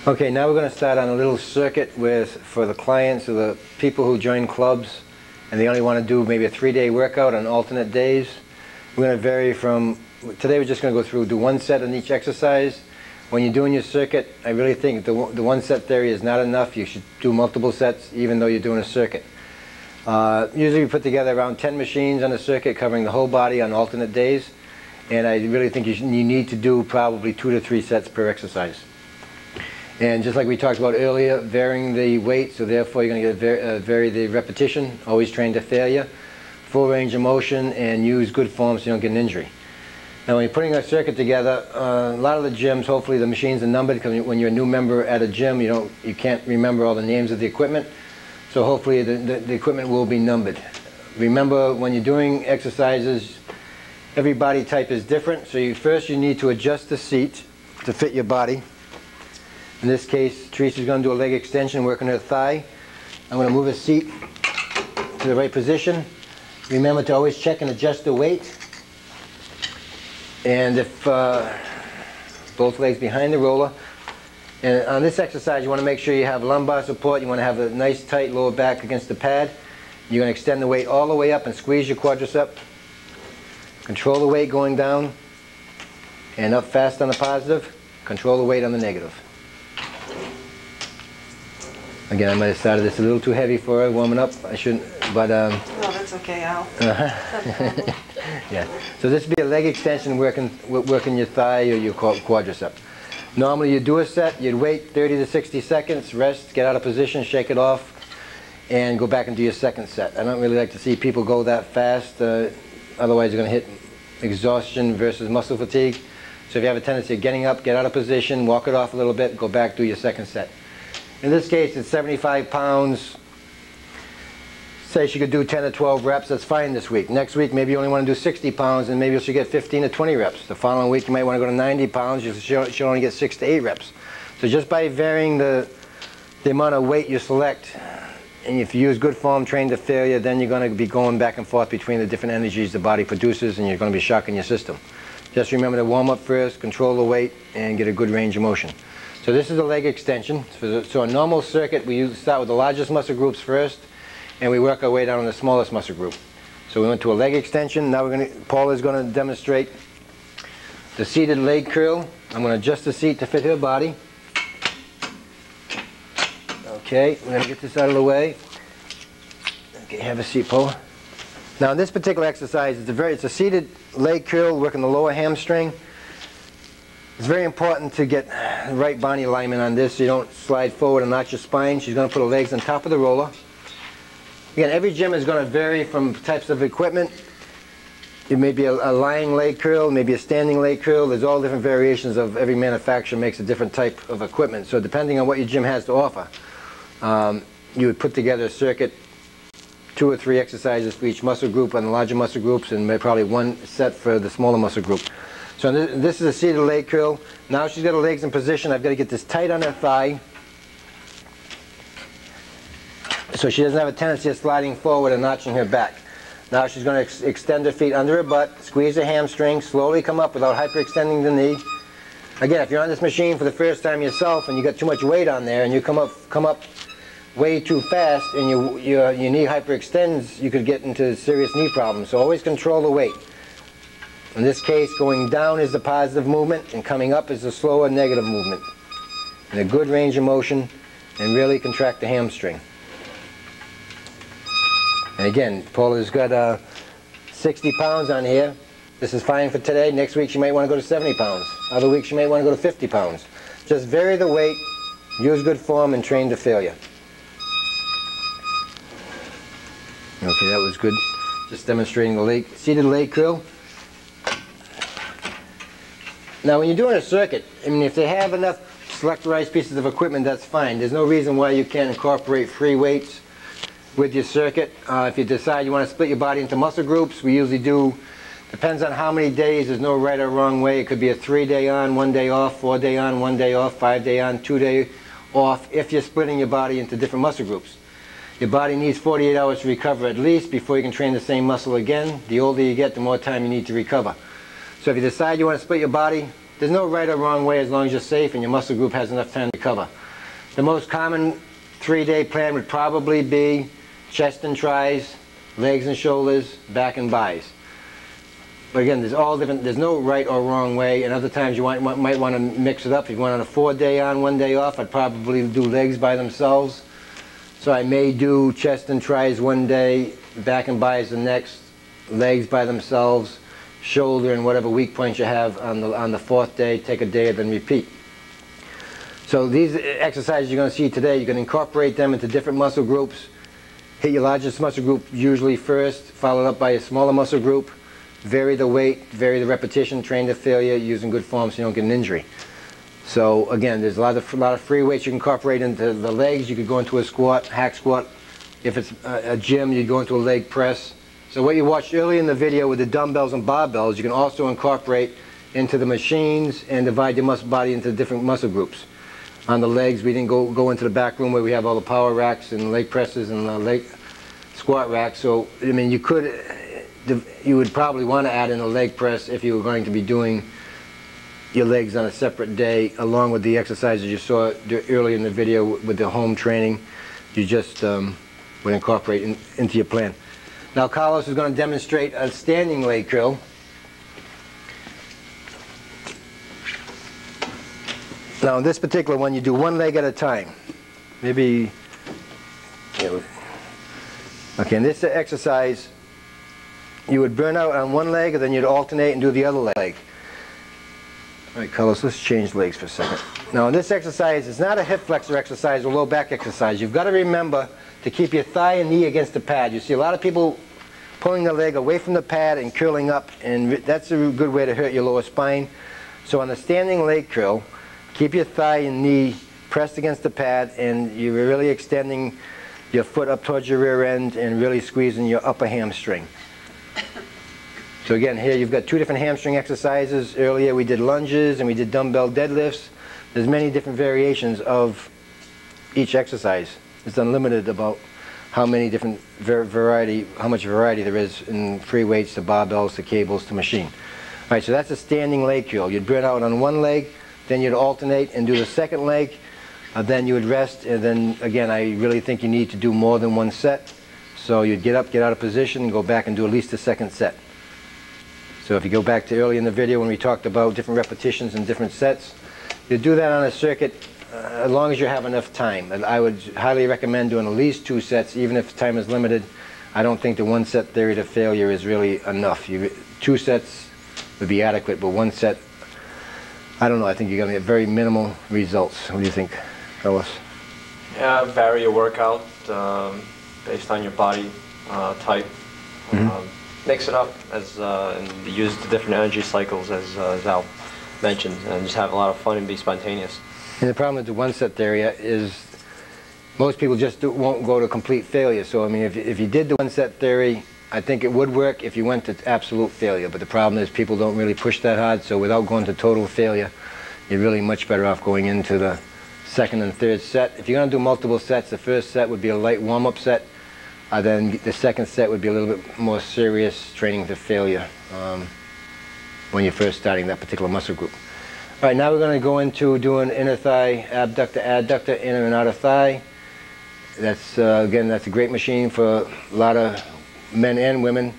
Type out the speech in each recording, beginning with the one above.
Okay, now we're going to start on a little circuit for the clients or the people who join clubs and they only want to do maybe a 3-day workout on alternate days. We're going to vary from, today we're just going to go through, do one set on each exercise. When you're doing your circuit, I really think the one set theory is not enough. You should do multiple sets even though you're doing a circuit. Usually we put together around 10 machines on a circuit covering the whole body on alternate days. And I really think you need to do probably 2 to 3 sets per exercise. And just like we talked about earlier, varying the weight, so therefore you're going to vary the repetition, always train to failure, full range of motion, and use good form so you don't get an injury. Now when you're putting a circuit together, a lot of the gyms, hopefully the machines are numbered, because when you're a new member at a gym, you can't remember all the names of the equipment. So hopefully the equipment will be numbered. Remember, when you're doing exercises, every body type is different, so first you need to adjust the seat to fit your body. In this case, Teresa's going to do a leg extension, working her thigh. I'm going to move the seat to the right position. Remember to always check and adjust the weight. And if both legs behind the roller. And on this exercise, you want to make sure you have lumbar support. You want to have a nice tight lower back against the pad. You're going to extend the weight all the way up and squeeze your quadricep. Control the weight going down and up fast on the positive. Control the weight on the negative. Again, I might have started this a little too heavy for her, warming up. I shouldn't, but... No, that's okay, Al. Yeah. So this would be a leg extension working your thigh or your quadricep. Normally you do a set, you'd wait 30 to 60 seconds, rest, get out of position, shake it off, and go back and do your second set. I don't really like to see people go that fast, otherwise you're going to hit exhaustion versus muscle fatigue. So if you have a tendency of getting up, get out of position, walk it off a little bit, go back, do your second set. In this case, it's 75 pounds. Say she could do 10 to 12 reps, that's fine this week. Next week, maybe you only want to do 60 pounds, and maybe she'll get 15 to 20 reps. The following week, you might want to go to 90 pounds, she'll only get 6 to 8 reps. So just by varying the amount of weight you select, and if you use good form, train to failure, then you're going to be going back and forth between the different energies the body produces, and you're going to be shocking your system. Just remember to warm up first, control the weight, and get a good range of motion. So this is a leg extension. So a normal circuit, we start with the largest muscle groups first, and we work our way down to the smallest muscle group. So we went to a leg extension. Now Paula's going to demonstrate the seated leg curl. I'm going to adjust the seat to fit her body. Okay, we're going to get this out of the way. Okay, have a seat, Paula. Now in this particular exercise, it's a seated leg curl, working the lower hamstring. It's very important to get the right body alignment on this so you don't slide forward and notch your spine. She's going to put her legs on top of the roller. Again, every gym is going to vary from types of equipment. It may be a lying leg curl, maybe a standing leg curl. There's all different variations of every manufacturer makes a different type of equipment. So depending on what your gym has to offer, you would put together a circuit, 2 or 3 exercises for each muscle group on the larger muscle groups, and probably 1 set for the smaller muscle group. So this is a seated leg curl. Now she's got her legs in position. I've got to get this tight on her thigh, so she doesn't have a tendency of sliding forward and notching her back. Now she's going to extend her feet under her butt, squeeze the hamstring, slowly come up without hyperextending the knee. Again, if you're on this machine for the first time yourself and you got too much weight on there and you come up way too fast and your knee hyperextends, you could get into serious knee problems. So always control the weight. In this case, going down is the positive movement and coming up is the slower negative movement. And a good range of motion, and really contract the hamstring. And again, Paula's got 60 pounds on here. This is fine for today. Next week she might want to go to 70 pounds. Other weeks she might want to go to 50 pounds. Just vary the weight, use good form, and train to failure. Okay, that was good. Just demonstrating the seated leg curl. Now when you're doing a circuit, I mean, if they have enough selectorized pieces of equipment, that's fine. There's no reason why you can't incorporate free weights with your circuit. If you decide you want to split your body into muscle groups, we usually do, depends on how many days, there's no right or wrong way. It could be a 3-day on, 1 day off, 4-day on, 1 day off, 5-day on, 2-day off, if you're splitting your body into different muscle groups. Your body needs 48 hours to recover at least before you can train the same muscle again. The older you get, the more time you need to recover. So if you decide you want to split your body, there's no right or wrong way as long as you're safe and your muscle group has enough time to recover. The most common 3-day plan would probably be chest and tries, legs and shoulders, back and bis. But again, there's no right or wrong way, and other times you might want to mix it up. If you went on a 4-day on, 1 day off, I'd probably do legs by themselves. So I may do chest and tries 1 day, back and bis the next, legs by themselves, shoulder and whatever weak points you have on the 4th day, take a day and then repeat. So these exercises you're going to see today, you can incorporate them into different muscle groups. Hit your largest muscle group usually first, followed up by a smaller muscle group. Vary the weight, vary the repetition, train to failure, using good form so you don't get an injury. So again, there's a lot of free weights you can incorporate into the legs. You could go into a squat, hack squat. If it's a gym, you'd go into a leg press. So what you watched earlier in the video with the dumbbells and barbells, you can also incorporate into the machines and divide your muscle body into different muscle groups. On the legs, we didn't go into the back room where we have all the power racks and leg presses and the leg squat racks. So I mean, you would probably want to add in a leg press if you were going to be doing your legs on a separate day, along with the exercises you saw earlier in the video with the home training. You just would incorporate into your plan. Now Carlos is going to demonstrate a standing leg curl. Now in this particular one, you do 1 leg at a time. Maybe, okay, in this exercise, you would burn out on 1 leg and then you'd alternate and do the other leg. All right, Carlos, let's change legs for a second. Now in this exercise, it's not a hip flexor exercise or low back exercise. You've got to remember to keep your thigh and knee against the pad. You see a lot of people pulling their leg away from the pad and curling up, and that's a good way to hurt your lower spine. So on the standing leg curl, keep your thigh and knee pressed against the pad, and you're really extending your foot up towards your rear end and really squeezing your upper hamstring. So again, here you've got 2 different hamstring exercises. Earlier we did lunges and we did dumbbell deadlifts. There's many different variations of each exercise. It's unlimited about how many different how much variety there is in free weights to barbells to cables to machine. All right, so that's a standing leg curl. You'd burn out on 1 leg, then you'd alternate and do the second leg, then you would rest, and then again, I really think you need to do more than 1 set. So you'd get up, get out of position, and go back and do at least a second set. So if you go back to earlier in the video when we talked about different repetitions and different sets, you do that on a circuit as long as you have enough time. And I would highly recommend doing at least 2 sets, even if time is limited. I don't think the 1 set theory to failure is really enough. 2 sets would be adequate, but 1 set, I don't know, I think you're going to get very minimal results. What do you think, Carlos? Yeah, vary your workout based on your body type. Mix it up and use the different energy cycles as Al mentioned, and just have a lot of fun and be spontaneous. And the problem with the 1 set theory is most people just won't go to complete failure. So I mean, if you did the 1 set theory, I think it would work if you went to absolute failure. But the problem is people don't really push that hard, so without going to total failure, you're really much better off going into the 2nd and 3rd set. If you're going to do multiple sets, the first set would be a light warm-up set. Then the second set would be a little bit more serious training to failure when you're first starting that particular muscle group. All right, now we're going to go into doing inner thigh, abductor, adductor, inner and outer thigh. That's, again, that's a great machine for a lot of men and women.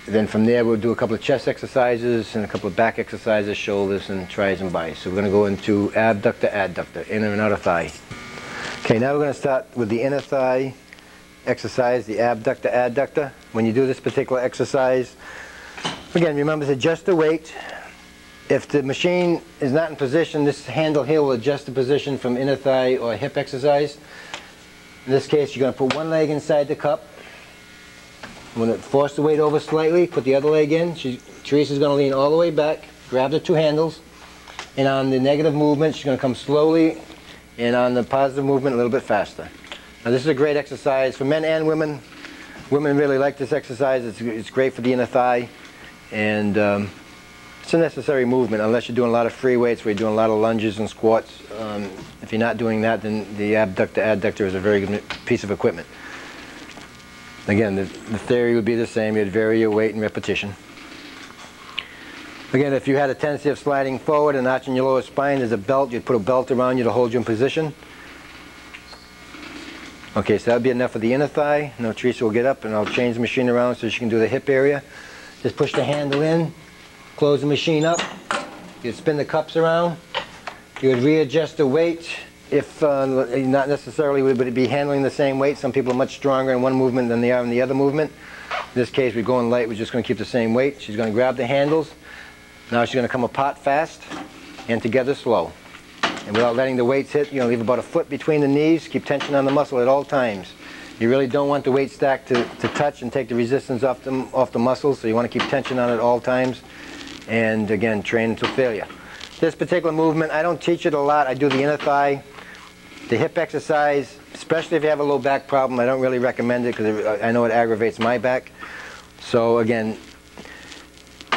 Then from there we'll do a couple of chest exercises and a couple of back exercises, shoulders and tries and bis. So we're going to go into abductor, adductor, inner and outer thigh. Okay, now we're going to start with the inner thigh exercise, the abductor, adductor. When you do this particular exercise, again, remember to adjust the weight. If the machine is not in position, this handle here will adjust the position from inner thigh or hip exercise. In this case, you're going to put 1 leg inside the cup. I'm going to force the weight over slightly, put the other leg in. Teresa's going to lean all the way back, grab the 2 handles, and on the negative movement, she's going to come slowly, and on the positive movement, a little bit faster. Now this is a great exercise for men and women. Women really like this exercise. It's great for the inner thigh, and it's a necessary movement unless you're doing a lot of free weights where you're doing a lot of lunges and squats. If you're not doing that, then the abductor, adductor is a very good piece of equipment. Again, the theory would be the same. You'd vary your weight and repetition. Again, if you had a tendency of sliding forward and arching your lower spine, there's a belt. You'd put a belt around you to hold you in position. Okay, so that'll be enough for the inner thigh. Now Teresa will get up and I'll change the machine around so she can do the hip area. Just push the handle in, close the machine up. You'd spin the cups around. You would readjust the weight. If not necessarily would it be handling the same weight. Some people are much stronger in one movement than they are in the other movement. In this case, we're going light. We're just going to keep the same weight. She's going to grab the handles. Now she's going to come apart fast and together slow. And without letting the weights hit, you're going to leave about a foot between the knees. Keep tension on the muscle at all times. You really don't want the weight stack to touch and take the resistance off the muscles, so you want to keep tension on it at all times. And again, train until failure. This particular movement, I don't teach it a lot. I do the inner thigh. The hip exercise, especially if you have a low back problem, I don't really recommend it because I know it aggravates my back. So again,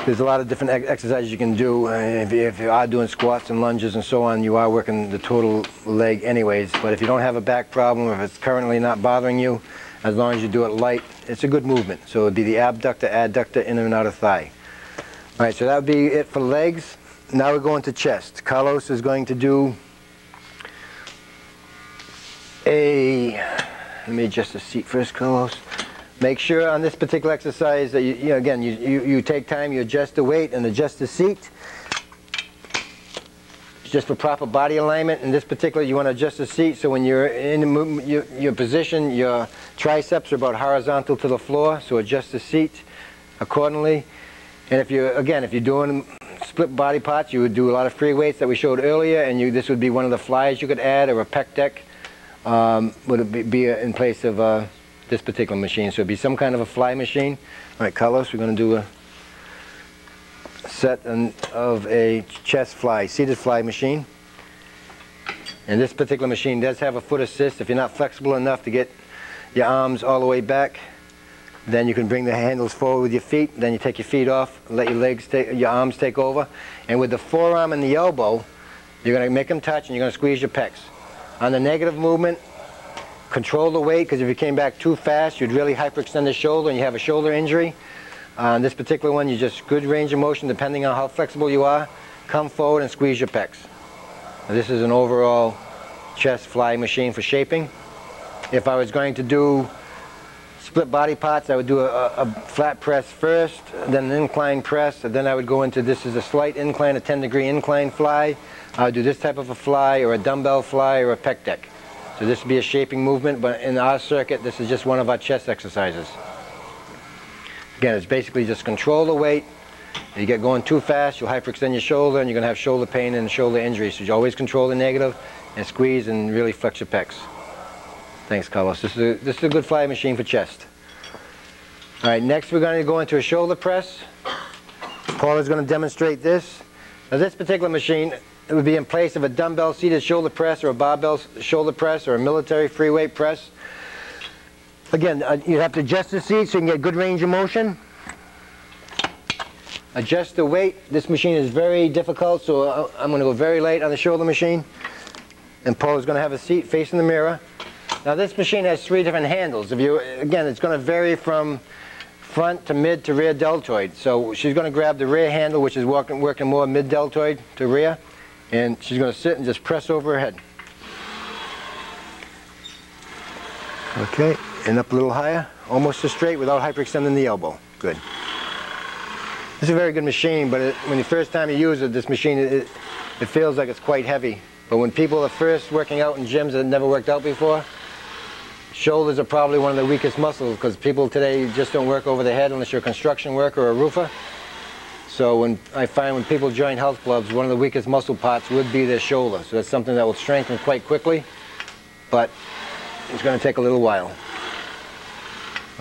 there's a lot of different exercises you can do. If you are doing squats and lunges and so on, you are working the total leg anyways. But if you don't have a back problem, or if it's currently not bothering you, as long as you do it light, it's a good movement. So it would be the abductor, adductor, inner and outer thigh. All right, so that would be it for legs. Now we're going to chest. Carlos is going to do let me adjust the seat first, Carlos. Make sure on this particular exercise that you take time, you adjust the weight and adjust the seat. It's just for proper body alignment. In this particular, you want to adjust the seat so when you're in the movement, your position, your triceps are about horizontal to the floor, so adjust the seat accordingly. And if you're doing split body parts, you would do a lot of free weights that we showed earlier, and this would be one of the flies you could add, or a pec deck. Would it be in place of this particular machine. So it'd be some kind of a fly machine. All right, Carlos, we're going to do a set of a chest fly, seated fly machine. And this particular machine does have a foot assist. If you're not flexible enough to get your arms all the way back, then you can bring the handles forward with your feet. Then you take your feet off, let your arms take over. And with the forearm and the elbow, you're going to make them touch and you're going to squeeze your pecs. On the negative movement, control the weight, because if you came back too fast, you'd really hyperextend the shoulder and you have a shoulder injury. On this particular one, you just good range of motion depending on how flexible you are. Come forward and squeeze your pecs. Now, this is an overall chest fly machine for shaping. If I was going to do split body parts, I would do a flat press first, then an incline press, and then I would go into this is a slight incline, a 10-degree incline fly. I would do this type of a fly, or a dumbbell fly, or a pec deck. So this would be a shaping movement, but in our circuit, this is just one of our chest exercises. Again, it's basically just control the weight. If you get going too fast, you'll hyperextend your shoulder, and you're going to have shoulder pain and shoulder injury. So you always control the negative, and squeeze, and really flex your pecs. Thanks, Carlos. This is a good fly machine for chest. All right, next we're going to go into a shoulder press. Paula's going to demonstrate this. Now this particular machine, it would be in place of a dumbbell seated shoulder press, or a barbell shoulder press, or a military free weight press. Again, you have to adjust the seat so you can get good range of motion. Adjust the weight. This machine is very difficult, so I'm going to go very light on the shoulder machine. And Paula's going to have a seat facing the mirror. Now this machine has 3 different handles. Again, it's going to vary from front to mid to rear deltoid. So she's going to grab the rear handle, which is working more mid deltoid to rear, and she's going to sit and just press over her head. Okay, and up a little higher, almost to straight without hyperextending the elbow. Good. This is a very good machine, but when the first time you use it, this machine, it feels like it's quite heavy. But when people are first working out in gyms that have never worked out before, shoulders are probably one of the weakest muscles, because people today just don't work over the head unless you're a construction worker or a roofer. So I find when people join health clubs, one of the weakest muscle parts would be their shoulder. So that's something that will strengthen quite quickly, but it's going to take a little while.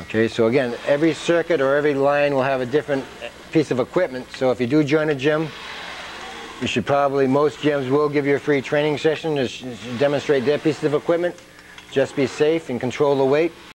Okay, so again, every circuit or every line will have a different piece of equipment. So if you do join a gym, you should most gyms will give you a free training session to demonstrate their pieces of equipment. Just be safe and control the weight.